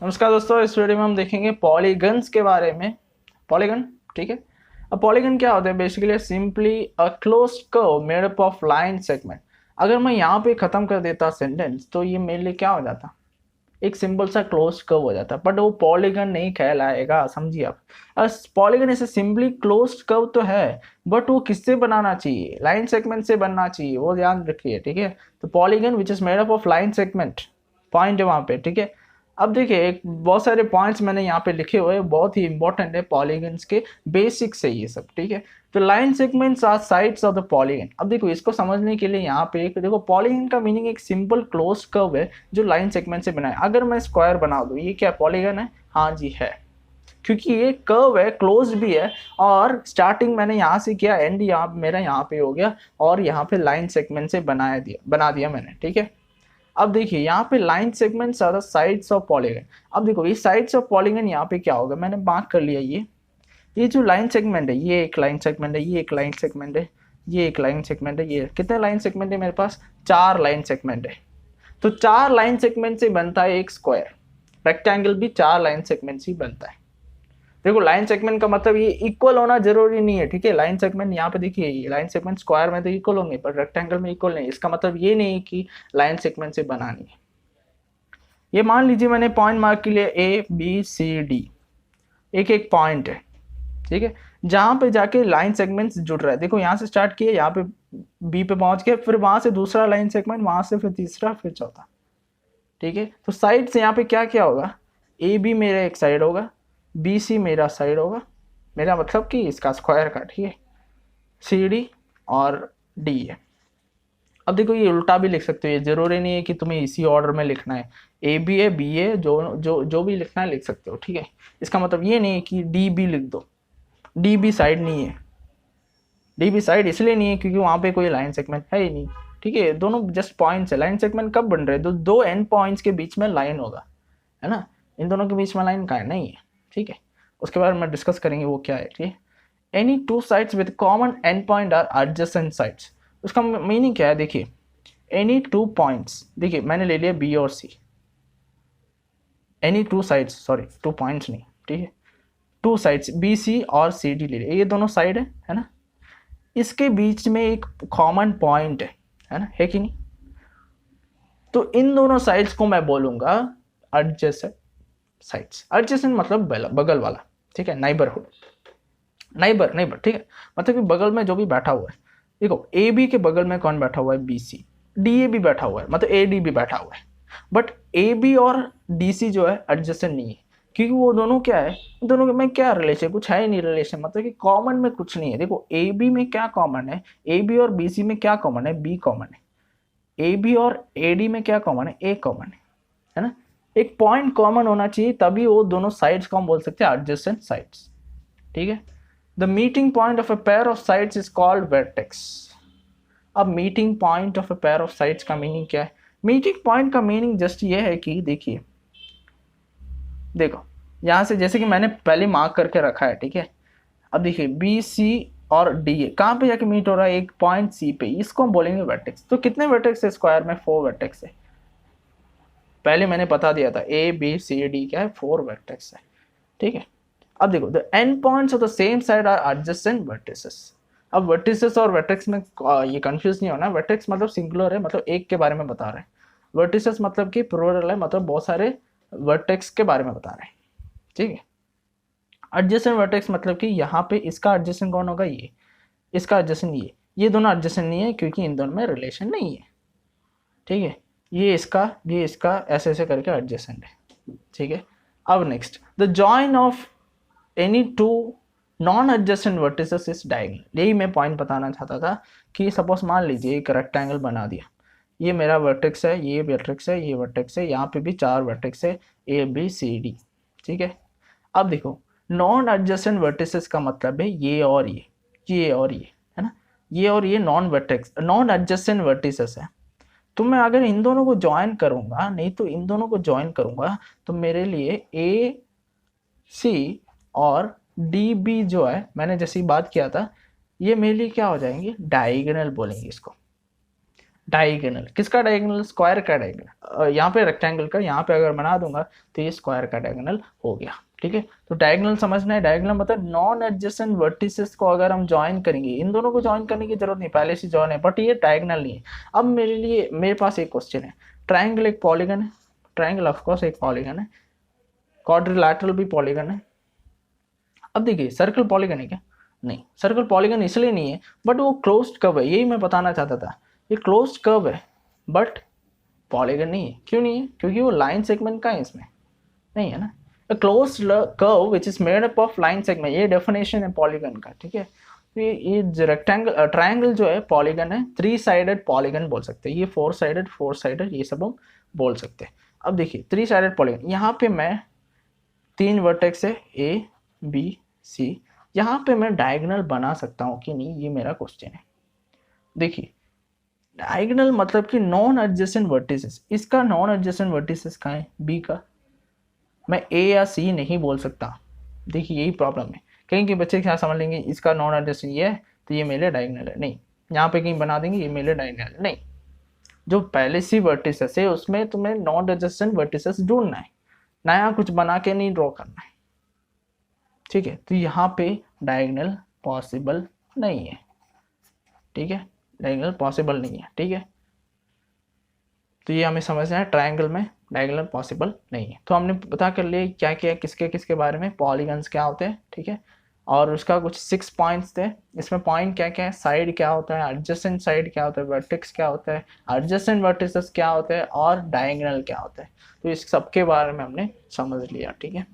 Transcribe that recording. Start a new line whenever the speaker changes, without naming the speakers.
नमस्कार दोस्तों, इस वीडियो में हम देखेंगे पॉलीगन्स के बारे में। पॉलीगन, ठीक है। अब पॉलीगन क्या होता है? Basically simply a closed curve made up of line segment. अगर मैं यहाँ पे खत्म कर देता सेंटेंस तो ये मेरे लिए क्या हो जाता? एक सिंपल सा क्लोज्ड कर्व हो जाता, बट वो पॉलीगन नहीं कहलाएगा, समझिए आप। पॉलीगन ऐसे सिंपली क्लोज्ड कर्व तो है, बट वो किससे बनाना चाहिए? लाइन सेगमेंट से बनना चाहिए, वो ध्यान रखिए, ठीक है। तो polygon which is made up of line segment, point है वहाँ पे, ठीक है। अब देखिए, एक बहुत सारे पॉइंट्स मैंने यहाँ पे लिखे हुए हैं, बहुत ही इंपॉर्टेंट है पॉलीगन्स के बेसिक्स है ये सब, ठीक है। तो line segments are sides of the polygon. अब देखो, इसको समझने के लिए यहाँ पे एक देखो, पॉलीगन का मीनिंग एक सिंपल क्लोज्ड कर्व है जो लाइन सेगमेंट से बना है। अगर मैं स्क्वायर बना दूँ, ये क्या पॉलीगन है? हाँ जी है, क्योंकि ये कर्व है, क्लोज भी है, और स्टार्टिंग मैंने यहाँ से किया, एंड यहाँ मेरा यहाँ पे हो गया, और यहाँ पे लाइन सेगमेंट से बना दिया मैंने, ठीक है। अब देखिए, यहाँ पे line segments are the sides of polygon. अब देखो, ये साइड्स ऑफ पॉलीगन यहाँ पे क्या होगा, मैंने मार्क कर लिया। ये जो लाइन सेगमेंट है, ये एक लाइन सेगमेंट है, ये एक लाइन सेगमेंट है, ये एक लाइन सेगमेंट है। ये कितने लाइन सेगमेंट है मेरे पास? 4 लाइन सेगमेंट है। तो 4 लाइन सेगमेंट से बनता है एक स्क्वायर। रेक्टेंगल भी 4 लाइन सेगमेंट से बनता है। देखो, लाइन सेगमेंट का मतलब ये इक्वल होना जरूरी नहीं है, ठीक है। लाइन सेगमेंट यहाँ पे देखिए, ये लाइन सेगमेंट स्क्वायर में तो इक्वल होंगे, पर रेक्टेंगल में इक्वल नहीं। इसका मतलब ये नहीं कि लाइन सेगमेंट से बनानी है। ये मान लीजिए मैंने पॉइंट मार्क के लिए ए बी सी डी, एक एक पॉइंट है, ठीक है, जहां पे जाके लाइन सेगमेंट्स जुड़ रहा है। देखो, यहाँ से स्टार्ट किए, यहाँ पे बी पे पहुंच गए, फिर वहां से दूसरा लाइन सेगमेंट, वहां से फिर तीसरा, फिर चौथा, ठीक है। तो साइड से यहाँ पे क्या क्या होगा? ए बी मेरा एक साइड होगा, बी सी मेरा साइड होगा, मेरा मतलब कि इसका स्क्वायर का, ठीक है। सी डी और डी है। अब देखो, ये उल्टा भी लिख सकते हो, ये जरूरी नहीं है कि तुम्हें इसी ऑर्डर में लिखना है। ए बी है, बी है, जो जो जो भी लिखना है लिख सकते हो, ठीक है। इसका मतलब ये नहीं है कि डी बी लिख दो। डी बी साइड नहीं है। डी बी साइड इसलिए नहीं है क्योंकि वहां पे कोई लाइन सेगमेंट है ही नहीं, ठीक है। दोनों जस्ट पॉइंट्स है। लाइन सेगमेंट कब बन रहे हैं? दो एंड पॉइंट्स के बीच में लाइन होगा, है ना। इन दोनों के बीच में लाइन का है नहीं है, ठीक है। उसके बारे में डिस्कस करेंगे वो क्या है, ठीक है। Any two sides with common end point are adjacent sides. उसका मीनिंग क्या है? देखिए, एनी टू पॉइंट्स, देखिए मैंने ले लिया बी और C. Any two sides, sorry, two points नहीं, ठीक है, टू साइड्स बी सी और सी डी ले लिया, ये दोनों साइड है ना। इसके बीच में एक कॉमन पॉइंट है ना, है कि नहीं? तो इन दोनों साइड्स को मैं बोलूंगा एडजेसेंट साइड्स। एडजेसेंट मतलब बगल वाला, ठीक है, नाइबरहुड, नाइबर, ठीक है। मतलब कि बगल में जो भी बैठा हुआ है। देखो, ए बी के बगल में कौन बैठा हुआ है? B C. डी ए भी बैठा हुआ है, मतलब ए डी भी बैठा हुआ है। बट ए बी और डी सी जो है एडजेसेंट नहीं है, क्योंकि वो दोनों क्या है, दोनों में क्या रिलेशन? कुछ है ही नहीं रिलेशन, मतलब कि कॉमन में कुछ नहीं है। देखो, ए बी में क्या कॉमन है? ए बी और बी सी में क्या कॉमन है? बी कॉमन है। ए बी और ए डी में क्या कॉमन है? ए कॉमन है ना। एक पॉइंट कॉमन होना चाहिए, तभी वो दोनों साइड्स को हम बोल सकते हैं एडजेसेंट साइड्स, ठीक है। The meeting point of a pair of sides is called vertex. अब meeting point of a pair of sides का मीनिंग क्या है? मीटिंग पॉइंट का मीनिंग जस्ट ये है कि देखिए, देखो यहाँ से जैसे कि मैंने पहले मार्क करके रखा है, ठीक है। अब देखिए, बी सी और डी ए कहाँ पे जाके मीट हो रहा है? एक पॉइंट सी पे, इसको हम बोलेंगे वर्टेक्स। तो कितने वर्टेक्स है स्क्वायर में? 4 वर्टेक्स है। पहले मैंने बता दिया था, ए बी सी डी क्या है? 4 वर्टेक्स है, ठीक है। अब देखो, the end points of the same side are adjacent vertices. अब वर्टिसेस और वर्टेक्स में ये कंफ्यूज नहीं होना। वर्टेक्स मतलब सिंगुलर है, मतलब एक के बारे में बता रहे हैं। वर्टिसेस मतलब कि प्लूरल है, मतलब बहुत सारे वर्टेक्स के बारे में बता रहे हैं, ठीक है। एडजेसेंट वर्टेक्स मतलब कि यहाँ पे इसका एडजेसेंट कौन होगा? ये। इसका एडजेसेंट ये दोनों एडजेसेंट नहीं है क्योंकि इन दोनों में रिलेशन नहीं है, ठीक है। ये इसका ऐसे ऐसे करके एडजेसेंट है, ठीक है। अब next, the join of any two non adjacent vertices is diagonal. यही मैं पॉइंट बताना चाहता था कि सपोज मान लीजिए एक रेक्टेंगल बना दिया, ये मेरा वर्टेक्स है, ये वर्टेक्स है, ये वर्टेक्स है, यहाँ पे भी 4 वर्टेक्स है, ए बी सी डी, ठीक है। अब देखो, नॉन एडजेसेंट वर्टिसेस का मतलब है ये और ये और ये, है ना। ये और ये non vertex, non adjacent vertices है। तो मैं अगर इन दोनों को ज्वाइन करूंगा, नहीं तो इन दोनों को ज्वाइन करूंगा, तो मेरे लिए ए सी और डी बी जो है, मैंने जैसी बात किया था, ये मेरे लिए क्या हो जाएंगे? डायगोनल बोलेंगे इसको। डायगोनल, किसका डायगोनल? स्क्वायर का डायगोनल। यहाँ पे रेक्टेंगल का, यहाँ पे अगर बना दूंगा तो ये स्क्वायर का डायगोनल हो गया। ठीक है, तो डायगोनल समझना है। डायगोनल मतलब नॉन एडजेसेंट वर्टिसेस को अगर हम ज्वाइन करेंगे, इन दोनों को ज्वाइन करने की जरूरत नहीं, पहले से ज्वाइन है, बट ये डायगोनल नहीं है। अब मेरे पास एक क्वेश्चन है, ट्राइंगल एक पॉलीगन है, ट्राइंगल ऑफकोर्स एक पॉलीगन है, क्वाड्रिलैटरल भी पॉलीगन है। अब देखिए सर्कल पॉलीगन है क्या? नहीं, सर्कल पॉलीगन इसलिए नहीं है, बट वो क्लोज्ड कर्व है, यही मैं बताना चाहता था। ये क्लोज्ड कर्व है बट पॉलीगन नहीं है। क्यों नहीं है? क्योंकि वो लाइन सेगमेंट का है, इसमें नहीं है ना। A closed curve which is made up of line segment, ये डेफिनेशन है पॉलीगन का। ठीक है, तो ये रेक्टेंगल ट्राइंगल जो है पॉलीगन है, 3 साइडेड पॉलीगन बोल सकते हैं। ये 4 साइडेड 4 साइडेड ये सब हम बोल सकते हैं। अब देखिए 3 साइडेड पॉलीगन, यहाँ पे मैं 3 वर्टेक्स है A B C, यहाँ पे मैं डायगोनल बना सकता हूँ कि नहीं, ये मेरा क्वेश्चन है। देखिए डायगोनल मतलब कि नॉन एडजेसेंट वर्टिसेस, इसका नॉन एडजेसेंट वर्टिसेस कहाँ है? B का। मैं A या C नहीं बोल सकता। देखिए यही प्रॉब्लम है, कहीं के बच्चे क्या समझ लेंगे, इसका नॉन एडजेसेंट ये है तो ये मेरे डायगोनल है। नहीं, यहाँ पे कहीं बना देंगे ये मेरे डायगोनल है, नहीं। जो पहले सी वर्टिसेस है उसमें तुम्हें नॉन एडजेसेंट वर्टिसेस ढूंढना है, नया कुछ बना के नहीं ड्रॉ करना है। ठीक है, तो यहाँ पे डायगोनल पॉसिबल नहीं है। ठीक है, डायगोनल पॉसिबल नहीं है। ठीक है, तो ये हमें समझना है, ट्रायंगल में डायगोनल पॉसिबल नहीं है। तो हमने पता कर लिया क्या क्या किसके किसके बारे में, पॉलीगन्स क्या होते हैं। ठीक है, और उसका कुछ 6 पॉइंट्स थे। इसमें पॉइंट क्या क्या है, साइड क्या होता है, एडजेसेंट साइड क्या होता है, वर्टेक्स क्या होता है, एडजेसेंट वर्टिसेस क्या होता है, और डायगोनल क्या होता है। तो इस सब के बारे में हमने समझ लिया। ठीक है।